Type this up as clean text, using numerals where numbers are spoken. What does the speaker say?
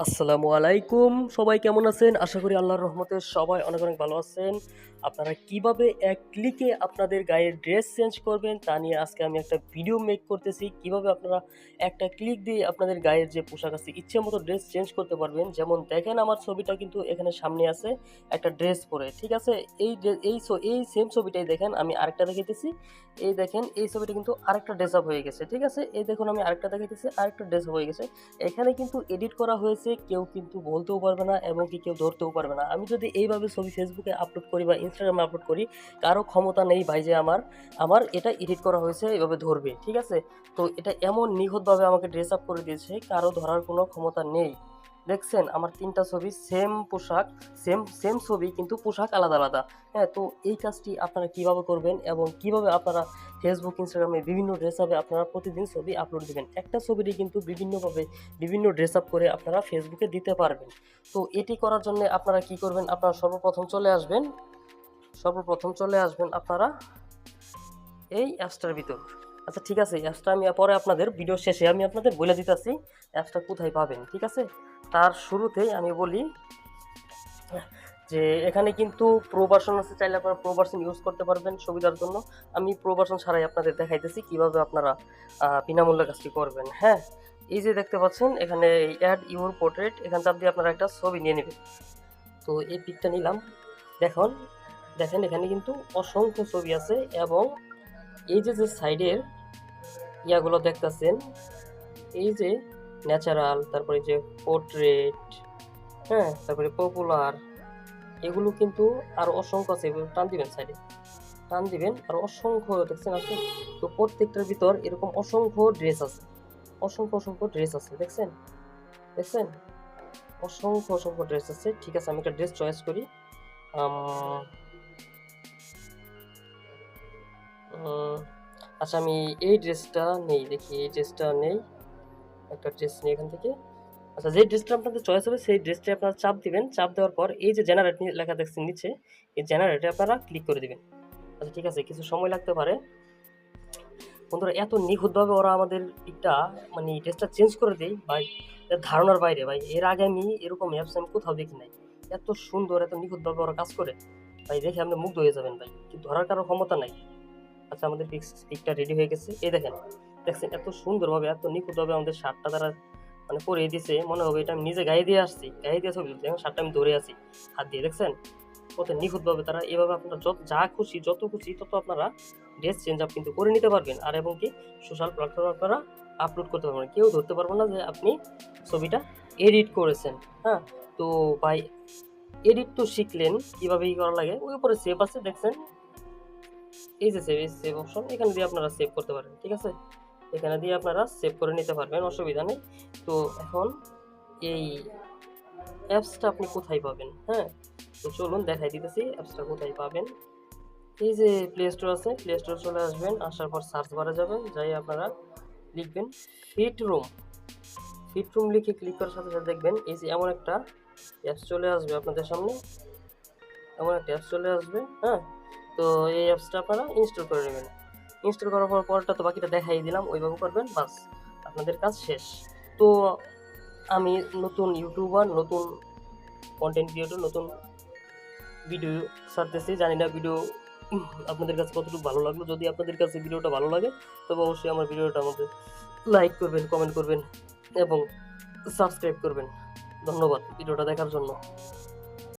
আসসালামু আলাইকুম। সবাই কেমন আছেন? আশা করি আল্লাহর রহমতে সবাই অনেক, অনেক ভালো আছেন। আপনারা কিভাবে এক ক্লিকে আপনাদের গায়ের ড্রেস চেঞ্জ করবেন তা নিয়ে আজকে আমি একটা ভিডিও মেক করতেছি। কিভাবে আপনারা একটা ক্লিক দিয়ে আপনাদের গায়ের যে পোশাক আছে ইচ্ছেমতো ড্রেস চেঞ্জ করতে পারবেন। যেমন দেখেন আমার ছবিটা কিন্তু এখানে সামনে আছে একটা ড্রেস পরে। ঠিক আছে? এই সেম ছবিটাই দেখেন আমি আরেকটা দেখাইতেছি। এই দেখেন এই ছবিটা কিন্তু আরেকটা ড্রেস আপ হয়ে গেছে। ঠিক আছে? এই দেখুন আমি আরেকটা দেখাইতেছি আরেকটা ড্রেস আপ হয়ে গেছে। এখানে কিন্তু এডিট করা হয়েছে, কেউ কিন্তু বলতেও পারবে না এবং কি কেউ ধরতেও পারবে না। আমি যদি এইভাবে ছবি ফেসবুকে আপলোড করি বা ইনস্টাগ্রামে আপলোড করি, কারো ক্ষমতা নেই ভাই যে আমার এটা এডিট করা হয়েছে এভাবে ধরবে। ঠিক আছে? তো এটা এমন নিখুঁতভাবে আমাকে ড্রেস আপ করে দিয়েছে, কারো ধরার কোনো ক্ষমতা নেই। দেখছেন আমার ৩ টা ছবি সেম পোশাক, সেম ছবি কিন্তু পোশাক আলাদা, আলাদা। হ্যাঁ? তো এই কাজটি আপনারা কিভাবে করবেন এবং কিভাবে আপনারা ফেসবুক, ইনস্টাগ্রামে বিভিন্ন ড্রেস আপে আপনারা প্রতিদিন ছবি আপলোড দিবেন। একটা ছবিরই কিন্তু বিভিন্নভাবে বিভিন্ন ড্রেস আপ করে আপনারা ফেসবুকে দিতে পারবেন। তো এটি করার জন্য আপনারা কি করবেন? আপনারা সর্বপ্রথম চলে আসবেন আপনারা এই অ্যাপসটার ভিতর। আচ্ছা ঠিক আছে, অ্যাপসটা আমি পরে আপনাদের ভিডিও শেষে আমি আপনাদের বলে দিতেছি অ্যাপসটা কোথায় পাবেন। ঠিক আছে? তার শুরুতেই আমি বলি যে এখানে কিন্তু প্রো ভার্সন আছে, চাইলে আপনারা প্রো ভার্সন ইউজ করতে পারবেন সুবিধার জন্য। আমি প্রো ভার্সন ছাড়াই আপনাদের দেখাইতেছি কিভাবে আপনারা বিনামূল্যে কাজটি করবেন। হ্যাঁ? এই যে দেখতে পাচ্ছেন এখানে অ্যাড ইউর পোর্ট্রেট, এখান চাপ দিয়ে আপনারা একটা ছবি নিয়ে নেবেন। তো এই পিকটা নিলাম। দেখুন, দেখেন এখানে কিন্তু অসংখ্য ছবি আছে এবং এই যে সাইডের ইয়াগুলো দেখতেছেন, এই যে ন্যাচারাল, তারপরে যে পোর্ট্রেট, হ্যাঁ? তারপরে পপুলার, এগুলো কিন্তু আরো অসংখ্য আছে। এগুলো টান দিবেন সাইডে, টান দিবেন আর অসংখ্য দেখছেন আছে। তো প্রত্যেকটার ভিতর এরকম অসংখ্য ড্রেস আছে, অসংখ্য ড্রেস আছে। দেখছেন? দেখছেন? অসংখ্য ড্রেস আছে। ঠিক আছে, আমি একটা ড্রেস চয়েস করি। আম উম আচ্ছা আমি এই ড্রেসটা নেই, দেখি এই ড্রেসটা নেই। একটা ড্রেস নিই এখান থেকে। আচ্ছা যে ড্রেসটা আপনাদের চয়েস হবে সেই ড্রেসটাই আপনারা চাপ দিবেন। চাপ দেওয়ার পর এই যে জেনারেট লেখা দেখছেন নিচে, এই জেনারেটে আপনারা ক্লিক করে দিবেন। আচ্ছা ঠিক আছে, কিছু সময় লাগতে পারে। বন্ধুরা এত নিখুঁতভাবে ওরা আমাদের পিকটা মানে ড্রেসটা চেঞ্জ করে দেয় ভাই, এর ধারণার বাইরে ভাই। এর আগে আমি এরকম অ্যাপস আমি কোথাও দেখি নাই। এত সুন্দর, এত নিখুঁতভাবে ওরা কাজ করে ভাই, দেখে আপনি মুগ্ধ হয়ে যাবেন ভাই। কিন্তু ধরার কারো ক্ষমতা নাই। আচ্ছা আমাদের পিকটা রেডি হয়ে গেছে। এই দেখেন, দেখছেন এত সুন্দরভাবে, এত নিখুঁতভাবে আমাদের শার্টটা তারা মানে পরিয়ে দিছে, মনে হবে এটা আমি নিজে গায়ে দিয়ে আসছি, গায়ে দিয়ে ছবি তুলছি। এখন শার্টটা আমি ধরে আছি হাত দিয়ে, দেখছেন কত নিখুঁতভাবে তারা। এভাবে আপনারা যা খুশি, যত খুশি তত আপনারা ড্রেস চেঞ্জ আপ কিন্তু করে নিতে পারবেন। আর এবং কি সোশ্যাল প্ল্যাটফর্মে আপনারা আপলোড করতে পারবেন, কেউ ধরতে পারবেন না যে আপনি ছবিটা এডিট করেছেন। হ্যাঁ? তো ভাই এডিট তো শিখলেন কিভাবে ই করা লাগে, ওই উপরে সেভ আছে দেখছেন, এই যে সেভ অপশন, এখানে দিয়ে আপনারা সেভ করতে পারেন। ঠিক আছে? এখানে দিয়ে আপনারা সেভ করে নিতে পারবেন, অসুবিধা নেই। তো এখন এই অ্যাপসটা আপনি কোথায় পাবেন? হ্যাঁ? তো চলুন দেখাই দিতেছি অ্যাপসটা কোথায় পাবেন। এই যে প্লে স্টোর আছে, প্লে স্টোরে চলে আসবেন, আসার পর সার্চ বারে যাবেন, যাই আপনারা লিখবেন ফিট রুম। ফিট রুম লিখে ক্লিক করার সাথে সাথে দেখবেন এই যে এমন একটা অ্যাপস চলে আসবে আপনাদের সামনে, এমন একটা অ্যাপস চলে আসবে। হ্যাঁ? তো এই অ্যাপসটা আপনারা ইনস্টল করে নেবেন। ইনস্টল করার পর পরটা তো বাকিটা দেখাই দিলাম, ওইভাবে করবেন, বাস আপনাদের কাজ শেষ। তো আমি নতুন ইউটিউবার, নতুন কন্টেন্ট ক্রিয়েটর, নতুন ভিডিও ছাড়তেছি। জানি না ভিডিও আপনাদের কাছে কতটুকু ভালো লাগলো। যদি আপনাদের কাছে ভিডিওটা ভালো লাগে তবে অবশ্যই আমার ভিডিওটা আমাদের লাইক করবেন, কমেন্ট করবেন এবং সাবস্ক্রাইব করবেন। ধন্যবাদ ভিডিওটা দেখার জন্য।